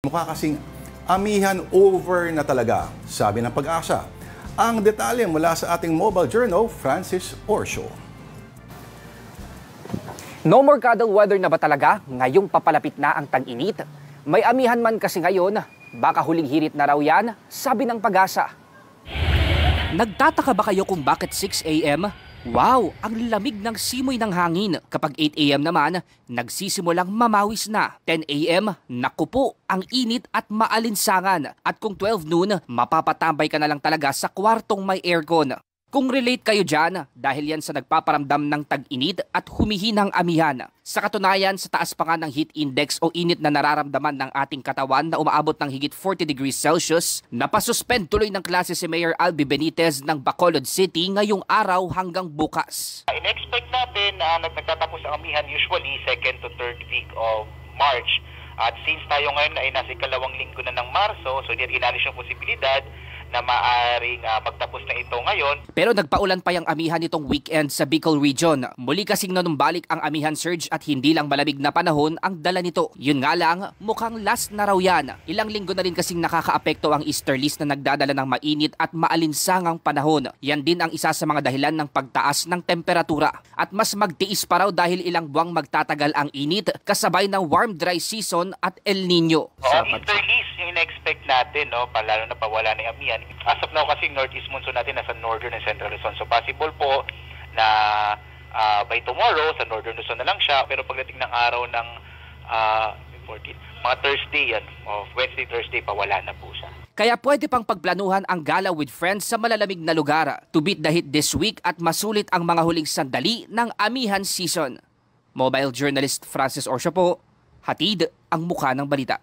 Mukha kasing amihan over na talaga, sabi ng Pag-asa. Ang detalye mula sa ating mobile journal, Francis Orsio. No more cuddle weather na ba talaga ngayong papalapit na ang tag-init? May amihan man kasi ngayon, baka huling hirit na raw yan, sabi ng Pag-asa. Nagtataka ba kayo kung bakit 6 a.m.? Wow, ang lamig ng simoy ng hangin. Kapag 8 a.m. naman, nagsisimulang mamawis na. 10 a.m., naku po, ang init at maalinsangan. At kung 12 noon, mapapatambay ka na lang talaga sa kwartong may aircon. Kung relate kayo dyan, dahil yan sa nagpaparamdam ng tag-init at humihinang amihan. Sa katunayan, sa taas pa nga ng heat index o init na nararamdaman ng ating katawan na umaabot ng higit 40 degrees Celsius, napasuspend tuloy ng klase si Mayor Albi Benitez ng Bacolod City ngayong araw hanggang bukas. In-expect natin na nagtatapos ang amihan usually 2nd to 3rd week of March. At since tayo ngayon ay nasa ikalawang linggo na ng Marso, so hindi inalis yung posibilidad na maaaring magtapos na ito ngayon. Pero nagpaulan pa yung amihan nitong weekend sa Bicol Region. Muli kasing nanumbalik ang amihan surge at hindi lang malamig na panahon ang dala nito. Yun nga lang, mukhang last na raw yan. Ilang linggo na rin kasing nakakaapekto ang easterlies na nagdadala ng mainit at maalinsangang panahon. Yan din ang isa sa mga dahilan ng pagtaas ng temperatura. At mas magtiis pa raw dahil ilang buwang magtatagal ang init kasabay ng warm dry season at El Nino. Easterlies yung in-expect natin, no? Lalo na pawala na yung amihan. As of now kasi northeast monsoon natin nasa northern and central Luzon. So possible po na by tomorrow sa northern Luzon na lang siya. Pero pagdating ng araw ng mga Thursday yan, Wednesday, Thursday, pawala na po siya. Kaya pwede pang pagplanuhan ang gala with friends sa malalamig na lugar. To beat the heat this week at masulit ang mga huling sandali ng amihan season. Mobile journalist Francis Orsio po, hatid ang mukha ng balita.